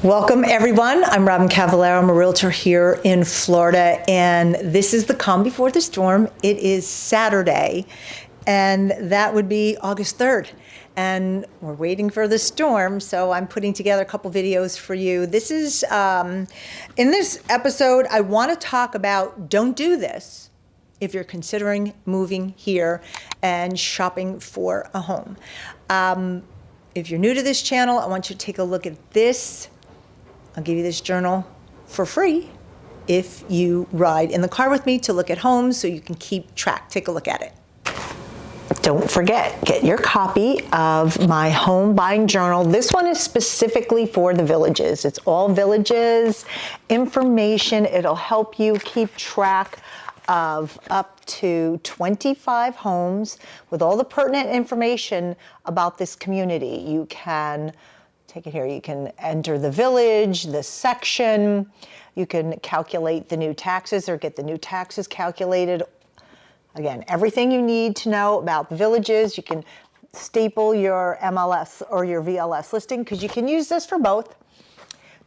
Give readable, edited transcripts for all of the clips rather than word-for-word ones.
Welcome everyone. I'm Robyn Cavallaro. I'm a realtor here in Florida, and this is the calm before the storm. It is Saturday, and that would be August 3rd. And we're waiting for the storm, so I'm putting together a couple videos for you. This is, in this episode, I want to talk about don't do this if you're considering moving here and shopping for a home. If you're new to this channel, I want you to take a look at this. I'll give you this journal for free if you ride in the car with me to look at homes so you can keep track. Take a look at it. Don't forget, get your copy of my home buying journal. This one is specifically for the villages. It's all villages information. It'll help you keep track of up to 25 homes with all the pertinent information about this community. You can take it here. You can enter the village, the section. You can calculate the new taxes or get the new taxes calculated. Again, everything you need to know about the villages. You can staple your MLS or your VLS listing because you can use this for both.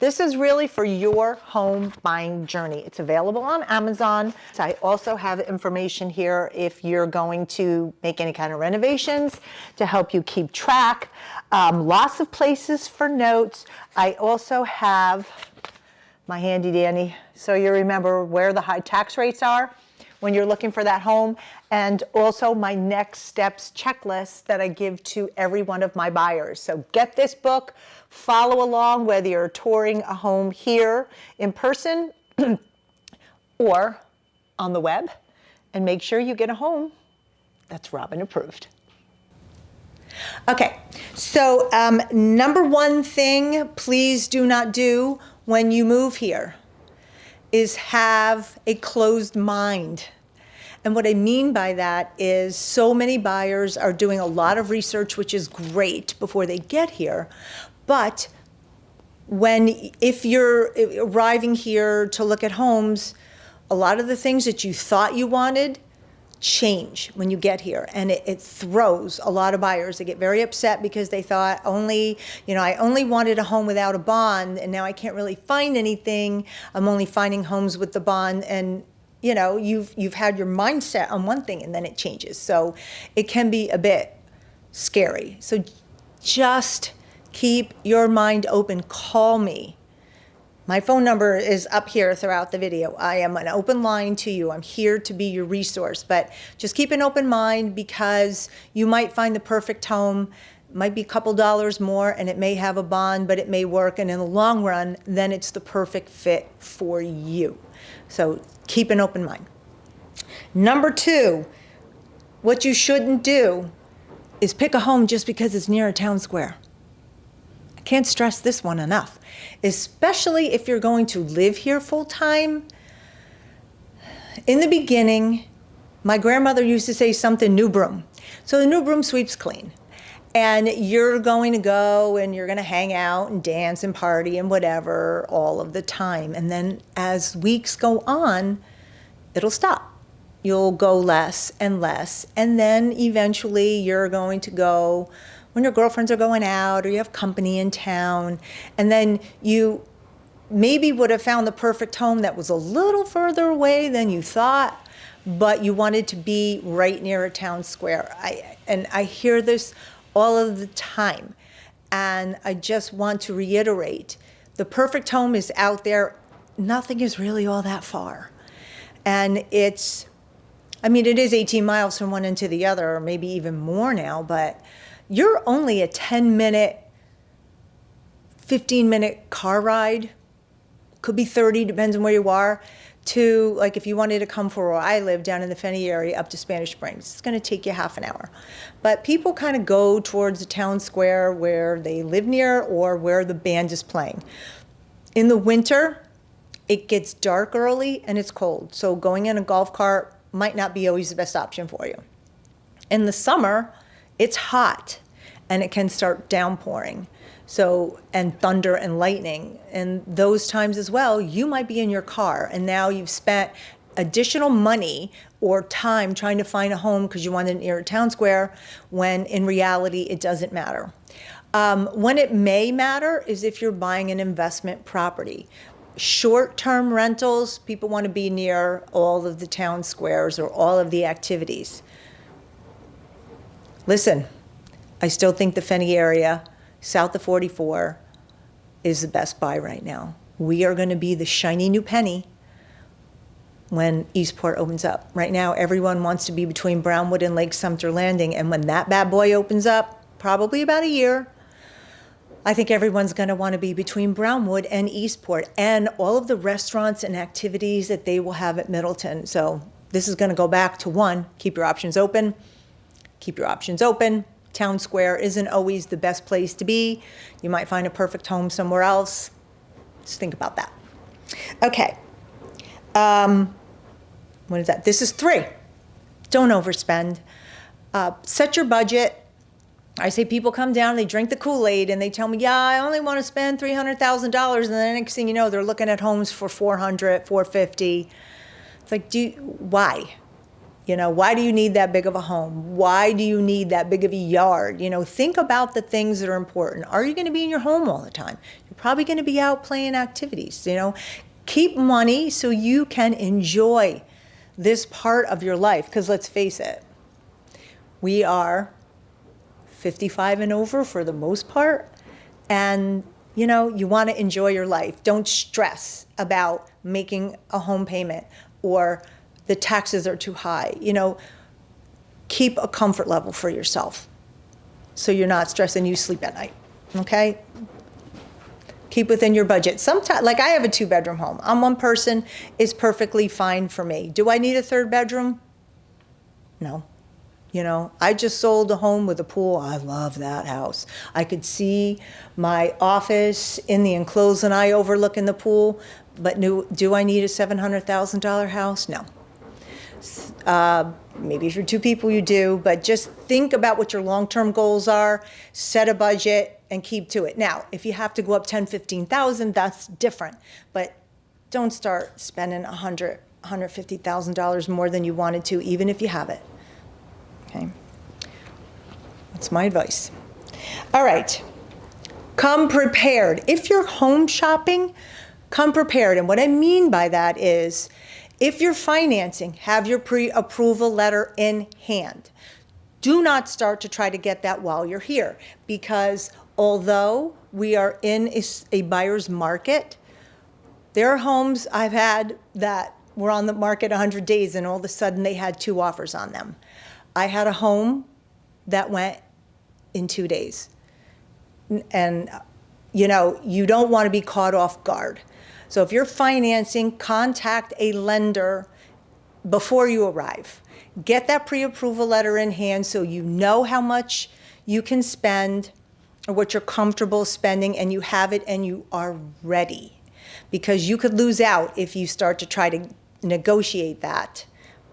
This is really for your home buying journey. It's available on Amazon. So I also have information here if you're going to make any kind of renovations to help you keep track. Lots of places for notes. I also have my handy dandy so you remember where the high tax rates are when you're looking for that home, and also my next steps checklist that I give to every one of my buyers. So get this book, follow along whether you're touring a home here in person or on the web, and make sure you get a home that's Robyn approved. Okay, so number one thing please do not do when you move here is have a closed mind. And what I mean by that is so many buyers are doing a lot of research, which is great before they get here. But if you're arriving here to look at homes, a lot of the things that you thought you wanted change when you get here, and it throws a lot of buyers. They get very upset because they thought I only wanted a home without a bond, and now I can't really find anything. I'm only finding homes with the bond, and you've had your mindset on one thing and then it changes. So it can be a bit scary. So just keep your mind open. Call me. My phone number is up here throughout the video. I am an open line to you. I'm here to be your resource, but just keep an open mind because you might find the perfect home. It might be a couple dollars more and it may have a bond, but it may work. And in the long run, then it's the perfect fit for you. So keep an open mind. Number two, what you shouldn't do is pick a home just because it's near a town square. Can't stress this one enough, especially if you're going to live here full time. In the beginning, my grandmother used to say something, new broom. So the new broom sweeps clean. And you're going to go and you're going to hang out and dance and party and whatever all of the time. And then as weeks go on, it'll stop. You'll go less and less. And then eventually you're going to go when your girlfriends are going out or you have company in town, and then you maybe would have found the perfect home that was a little further away than you thought, but you wanted to be right near a town square. I hear this all of the time, and I just want to reiterate, the perfect home is out there. Nothing is really all that far. And it is 18 miles from one end to the other, or maybe even more now, but you're only a 10-minute, 15-minute car ride, could be 30, depends on where you are, to, like if you wanted to come from where I live down in the Fenny area up to Spanish Springs, it's gonna take you half an hour. But people kind of go towards the town square where they live near or where the band is playing. In the winter, it gets dark early and it's cold. So going in a golf cart might not be always the best option for you. In the summer, it's hot and it can start downpouring. So, and thunder and lightning. And those times as well, you might be in your car and now you've spent additional money or time trying to find a home because you want it near a town square when in reality it doesn't matter. When it may matter is if you're buying an investment property. Short-term rentals, people want to be near all of the town squares or all of the activities. Listen, I still think the Fenny area, south of 44, is the best buy right now. We are going to be the shiny new penny when Eastport opens up. Right now, everyone wants to be between Brownwood and Lake Sumter Landing, and when that bad boy opens up, probably about a year, I think everyone's going to want to be between Brownwood and Eastport and all of the restaurants and activities that they will have at Middleton. So this is going to go back to one, keep your options open. Keep your options open. Town Square isn't always the best place to be. You might find a perfect home somewhere else. Just think about that. Okay. What is that? This is 3. Don't overspend. Set your budget. I say people come down, they drink the Kool-Aid, and they tell me, yeah, I only want to spend $300,000, and then the next thing you know, they're looking at homes for $400,000, $450,000. It's like, why? You know, why do you need that big of a home? Why do you need that big of a yard? You know, think about the things that are important. Are you going to be in your home all the time? You're probably going to be out playing activities, you know. Keep money so you can enjoy this part of your life, because let's face it, we are 55 and over for the most part, and you know, you want to enjoy your life. Don't stress about making a home payment or the taxes are too high. You know, keep a comfort level for yourself so you're not stressed and you sleep at night, okay? Keep within your budget. Sometimes, like I have a 2-bedroom home. I'm one person, it's perfectly fine for me. Do I need a 3rd bedroom? No. You know, I just sold a home with a pool. I love that house. I could see my office in the enclosed and I overlooking the pool, but do I need a $700,000 house? No. Maybe if you're 2 people, you do, but just think about what your long-term goals are, set a budget, and keep to it. Now, if you have to go up $10,000, $15,000, that's different, but don't start spending $100,000, $150,000 more than you wanted to, even if you have it. Okay, that's my advice. All right, come prepared. If you're home shopping, come prepared. And what I mean by that is, if you're financing, have your pre-approval letter in hand. Do not start to try to get that while you're here, because although we are in a buyer's market, there are homes I've had that were on the market 100 days and all of a sudden they had 2 offers on them. I had a home that went in 2 days. And, you know, you don't want to be caught off guard. So if you're financing, contact a lender before you arrive. Get that pre-approval letter in hand so you know how much you can spend or what you're comfortable spending, and you have it and you are ready. Because you could lose out if you start to try to negotiate that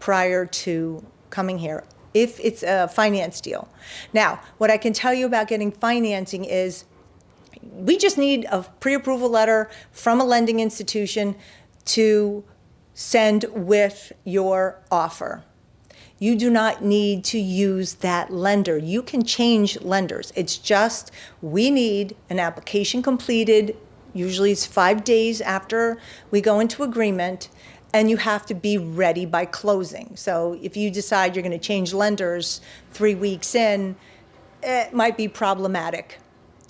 prior to coming here, if it's a finance deal. Now, what I can tell you about getting financing is we just need a pre-approval letter from a lending institution to send with your offer. You do not need to use that lender. You can change lenders. It's just we need an application completed. Usually it's 5 days after we go into agreement, and you have to be ready by closing. So if you decide you're going to change lenders 3 weeks in, it might be problematic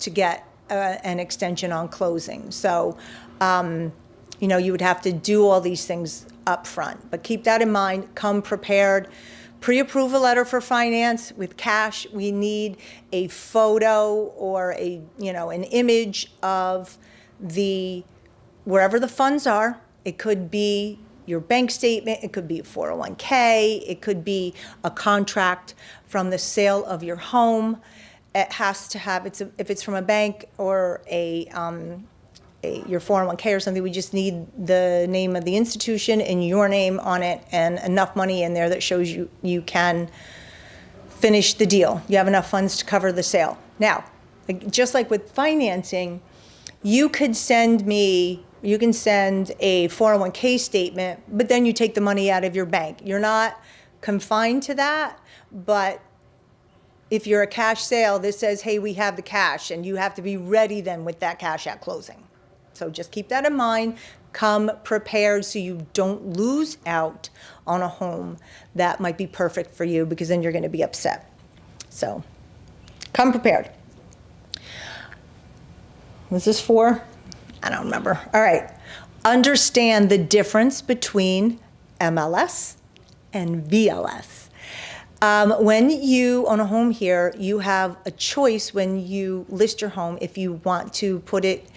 to get an extension on closing. So, you know, you would have to do all these things up front. But keep that in mind, come prepared. Pre-approval letter for finance with cash. We need a photo or a, you know, an image of wherever the funds are. It could be your bank statement, it could be a 401k, it could be a contract from the sale of your home. It has to have, if it's from a bank or your 401k or something, we just need the name of the institution and your name on it and enough money in there that shows you can finish the deal. You have enough funds to cover the sale. Now, just like with financing, you can send a 401k statement, but then you take the money out of your bank. You're not confined to that, but If you're a cash sale, this says, hey, we have the cash, and you have to be ready then with that cash at closing. So just keep that in mind. Come prepared so you don't lose out on a home that might be perfect for you, because then you're going to be upset. So come prepared. Was this 4? I don't remember. All right. Understand the difference between MLS and VLS. When you own a home here, you have a choice when you list your home if you want to put it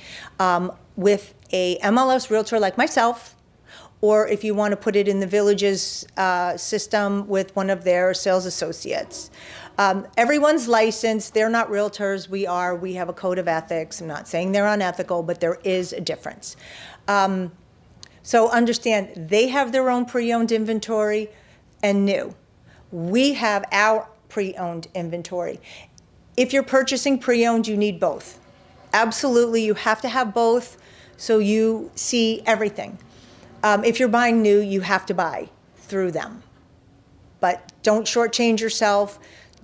with a MLS realtor like myself, or if you want to put it in the Village's system with one of their sales associates. Everyone's licensed. They're not realtors. We are. We have a code of ethics. I'm not saying they're unethical, but there is a difference. So understand, they have their own pre-owned inventory and new. We have our pre-owned inventory. If you're purchasing pre-owned, you need both. Absolutely, you have to have both so you see everything. If you're buying new, you have to buy through them. But don't shortchange yourself.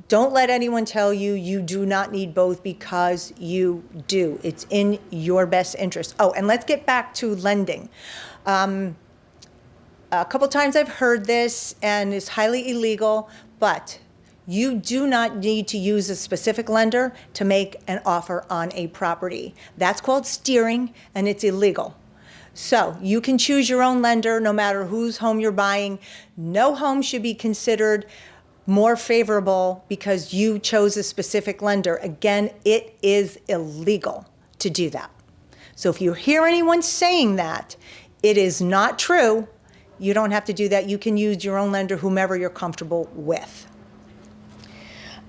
Don't let anyone tell you you do not need both, because you do. It's in your best interest. Oh, and let's get back to lending. A couple times I've heard this, and it's highly illegal, but you do not need to use a specific lender to make an offer on a property. That's called steering, and it's illegal. So you can choose your own lender no matter whose home you're buying. No home should be considered more favorable because you chose a specific lender. Again, it is illegal to do that. So if you hear anyone saying that, it is not true. You don't have to do that. You can use your own lender, whomever you're comfortable with.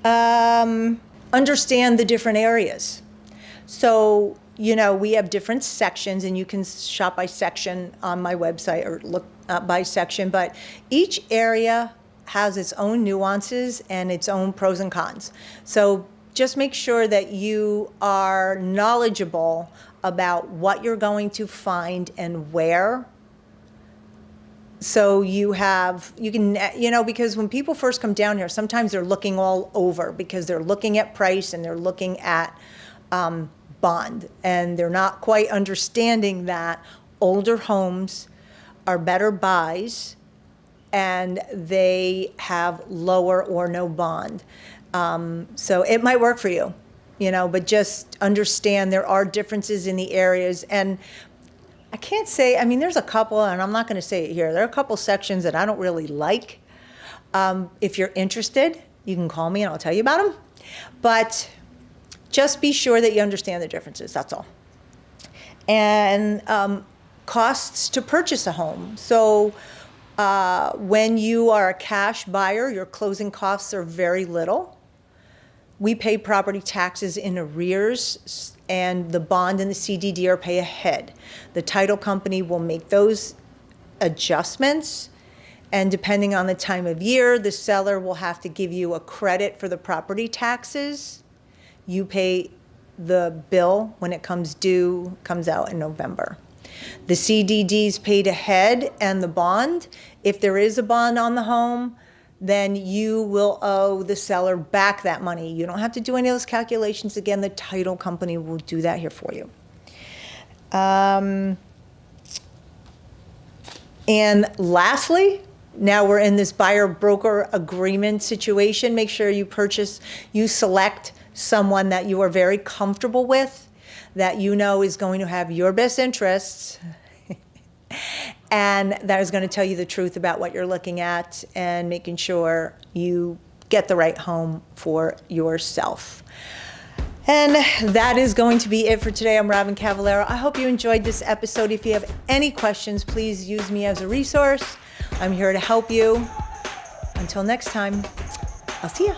Understand the different areas. So, you know, we have different sections, and you can shop by section on my website or look by section, but each area has its own nuances and its own pros and cons. So just make sure that you are knowledgeable about what you're going to find and where. So you can, you know, because when people first come down here, sometimes they're looking all over because they're looking at price and they're looking at bond, and they're not quite understanding that older homes are better buys and they have lower or no bond. So it might work for you, you know, but just understand there are differences in the areas. And I can't say, I mean, there's a couple, and I'm not going to say it here. There are a couple sections that I don't really like. If you're interested, you can call me and I'll tell you about them. But just be sure that you understand the differences, that's all. And costs to purchase a home. So when you are a cash buyer, your closing costs are very little. We pay property taxes in arrears, and the bond and the CDD are paid ahead. The title company will make those adjustments, and depending on the time of year, the seller will have to give you a credit for the property taxes. You pay the bill when it comes due, comes out in November. The CDD is paid ahead, and the bond, if there is a bond on the home, then you will owe the seller back that money. You don't have to do any of those calculations again. The title company will do that here for you. And lastly, now we're in this buyer-broker agreement situation. Make sure you select someone that you are very comfortable with, that you know is going to have your best interests, and that is going to tell you the truth about what you're looking at and making sure you get the right home for yourself. And that is going to be it for today. I'm Robyn Cavallaro. I hope you enjoyed this episode. If you have any questions, please use me as a resource. I'm here to help you. Until next time, I'll see ya.